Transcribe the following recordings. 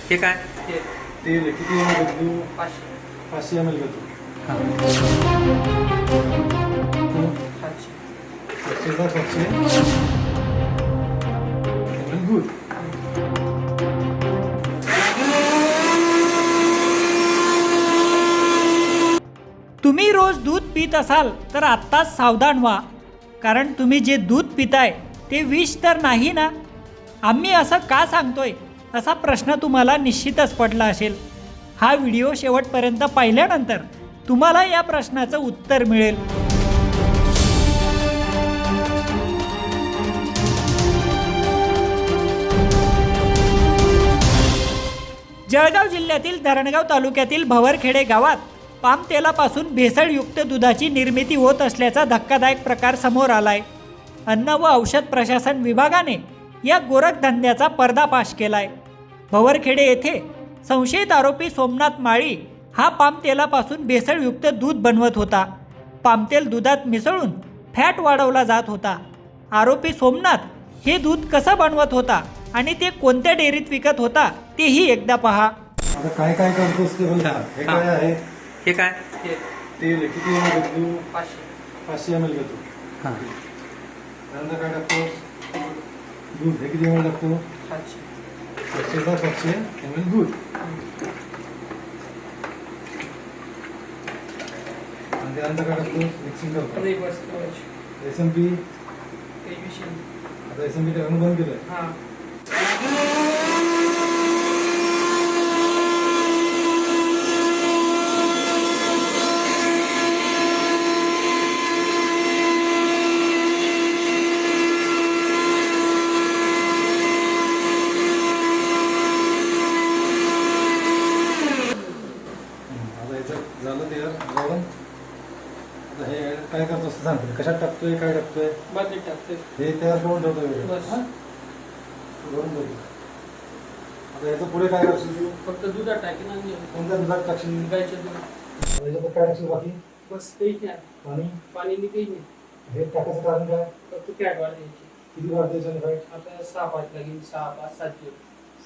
हे काय? तेल किती ml घेतली? 500 ml घेतो. हां. 700 गुड. तुम्ही रोज दूध पित असाल तर आत्ताच सावधान व्हा, कारण तुम्ही जे दूध पिताय ते विष तर नाही ना. आम्ही असं का सांगतोय असा प्रश्न तुम्हाला निश्चितच पडला असेल. हा व्हिडिओ शेवटपर्यंत पाहिल्यानंतर तुम्हाला या प्रश्नाचं उत्तर मिळेल. जळगाव जिल्ह्यातील धरणगाव तालुक्यातील भवरखेडे गावात पाम तेलापासून भेसळयुक्त दुधाची निर्मिती होत असल्याचा धक्कादायक प्रकार समोर आलाय. अन्न व औषध प्रशासन विभागाने या गोरखधंद्याचा पर्दाफाश केलाय. भवरखेडे येथे संशयित आरोपी सोमनाथ माळी हा पाम तेलापासून भेसळयुक्त दूध बनवत होता. पामतेल दुधात मिसळून फॅट वाढवला जात होता. आरोपी सोमनाथ हे दूध कसं बनवत होता आणि ते कोणत्या डेअरीत विकत होता तेही एकदा पहा. आता काय काय करतोस ते बघा. हे काय आहे? हे काय? तेल किती ml घेतली? 500 ml घेतो. हां. त्यानंतर काय टाकतोस? दूध. हे किती ml टाकतो? 700 ml दूध. आणि त्यानंतर काय टाकतोस? मिक्सिंग करतो. SMP. आता SMP टाकून बंद केलं. आता याचं झालं तयार झालं. आता हे काय करतो असं सांगतो. कशात टाकतोय, काय टाकतोय? हे तयार करून ठेवतोय वेगळं. बस. हां? करून ठेवतो. आता याचं पुढे काय करशील तू? फक्त दुधात टाकीन आणि कोणत्या दुधात टाकशील? गायच्या दूध. आता याच्यात काय टाकशील बाकी? बस काही नाही. पाणी. पाणी नाही काही नाही. हे टाकायचं कारण काय? फक्त फॅट वाढायची. किती वाढते याच्याने फॅट? आता 6-5 लागेल. 6-5-7 किलो.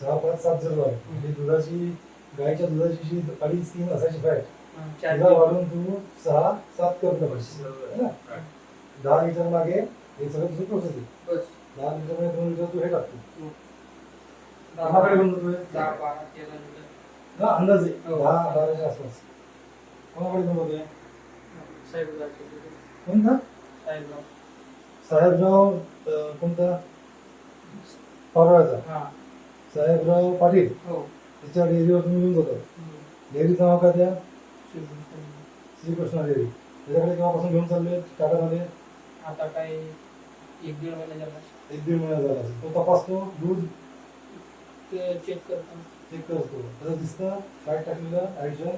6, 5, 7 जर वाढ. म्हणजे दुधाची, गायच्या दुधाची जी 2.5-3 असायची फॅट, 4 तिला वाढून तू 6-7 करतो पाहिजे. 10 लिटर मागे हे सगळं तुझं प्रोसेस आहे. बस. 10 लिटर मध्ये 2 लिटर तू हे टाकतो. 10 कोणाकडे बनवतोय? 12-13 लिटर. हा, अंदाजे हो. 10-12च्या आसपास. कोणाकडे बनवतोय? साहेब जायचे. कोणता? साहेबराव. साहेबराव कोणता? पारोळ्याचा. हां. साहेबराव पाटील. हो. त्याच्या डेअरीवर तुम्ही घेऊन जातो. डेअरीचं नाव काय त्या? श्रीकृष्णा डेअरी. त्याच्याकडे केव्हापासून घेऊन चालले, टाकत आले? आता काय 1-1.5 महिना झाला. 1-1.5 महिना झाला. तो तपासतो दूध, ते चेक करतो. चेक करतो. त्याचं दिसतं काय टाकलेलं ॲडिशन.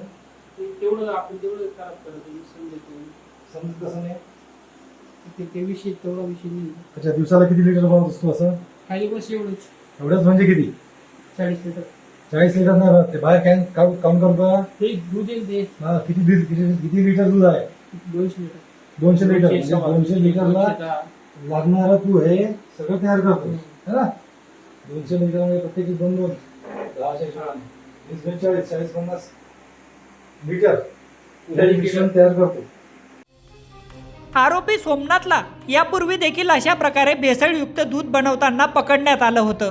तेवढं आपण तेवढं खराब करतो. समजत नाही. समजत कसं नाही? ते विषय तेवढा विषय नाही. अच्छा, दिवसाला किती लिटर बनवत असतो असं? खाली बस एवढंच. एवढंच म्हणजे किती? 40 लिटर. 40 लिटर नाही राहत. ते बाहेर कॅन काउंट करतो. हे दूध येईल ते हा, किती लिटर दूध आहे? 200 लिटर. 200 लिटर. म्हणजे 200 लिटरला 210. लागणारं तू हे सगळं तयार करतो है ना. 200 लिटर मध्ये प्रत्येकी 2-2 10 40-50 लिटर मिश्रण तयार करतो. आरोपी सोमनाथला यापूर्वी देखील अशा प्रकारे भेसळयुक्त दूध बनवताना पकडण्यात आलं होतं.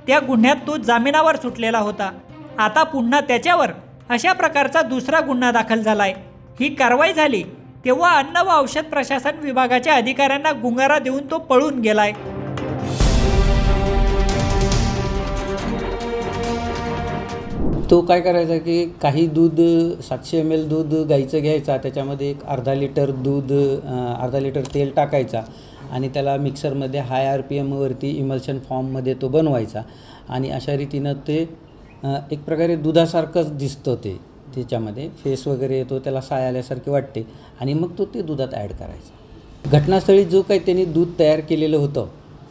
त्या गुन्ह्यात तो जामिनावर सुटलेला होता. आता पुन्हा त्याच्यावर अशा प्रकारचा दुसरा गुन्हा दाखल झालाय. ही कारवाई झाली तेव्हा अन्न व औषध प्रशासन विभागाच्या अधिकाऱ्यांना गुंगारा देऊन तो पळून गेलाय. तो काय करायचा की काही दूध 700 ml दूध गाईचं घ्यायचा, त्याच्यामध्ये एक अर्धा लिटर तेल टाकायचा आणि त्याला मिक्सरमध्ये हाय RPMवरती इमल्शन फॉर्ममध्ये तो बनवायचा आणि अशा रीतीनं ते एक प्रकारे दुधासारखंच दिसतं. ते त्याच्यामध्ये फेस वगैरे येतो, त्याला साय आल्यासारखे वाटते आणि मग तो ते दुधात ॲड करायचा. घटनास्थळी जो काही त्यांनी दूध तयार केलेलं होतं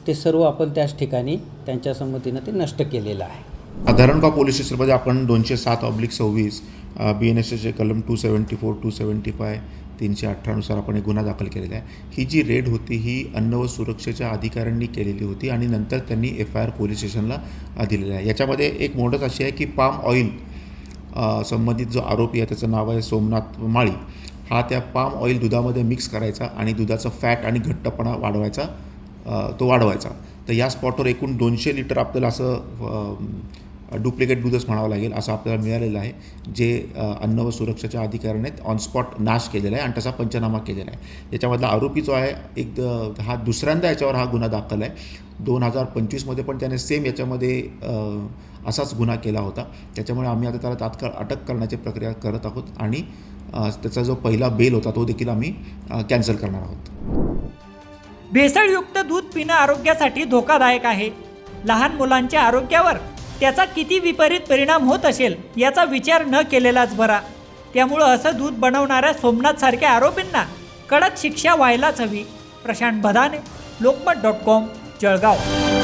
ते सर्व आपण त्याच ठिकाणी त्यांच्या संमतीनं ते नष्ट केलेलं आहे. धरणगाव पोलीस स्टेशनमध्ये आपण 207/26 BNSSचे कलम 274, 275 318 नुसार आपण एक गुन्हा दाखल केलेला आहे. ही जी रेड होती ही अन्न व सुरक्षेच्या अधिकाऱ्यांनी केलेली होती आणि नंतर त्यांनी FIR पोलीस स्टेशनला दिलेला आहे. याच्यामध्ये एक मोडच अशी आहे की पाम ऑइल संबंधित जो आरोपी आहे त्याचं नाव आहे सोमनाथ माळी, हा त्या पाम ऑइल दुधामध्ये मिक्स करायचा आणि दुधाचं फॅट आणि घट्टपणा वाढवायचा. तर या स्पॉटवर एकूण 200 लिटर आपल्याला असं डुप्लिकेट दूधच म्हणावं लागेल असं आपल्याला मिळालेलं आहे, जे अन्न व सुरक्षेच्या अधिकाऱ्याने ऑन स्पॉट नाश केलेला आहे आणि त्याचा पंचनामा केलेला आहे. याच्यामधला आरोपी जो आहे हा दुसऱ्यांदा याच्यावर हा गुन्हा दाखल आहे. 2025मध्ये पण त्याने सेम याच्यामध्ये असाच गुन्हा केला होता. त्याच्यामुळे आम्ही आता त्याला तात्काळ अटक करण्याची प्रक्रिया करत आहोत आणि त्याचा जो पहिला बेल होता तो देखील आम्ही कॅन्सल करणार आहोत. भेसळयुक्त दूध पिणं आरोग्यासाठी धोकादायक आहे. लहान मुलांच्या आरोग्यावर त्याचा किती विपरीत परिणाम होत असेल याचा विचार न केलेलाच बरा. त्यामुळं असं दूध बनवणाऱ्या सोमनाथसारख्या आरोपींना कडक शिक्षा व्हायलाच हवी. प्रशांत भदाने, लोकमत.com, जळगाव.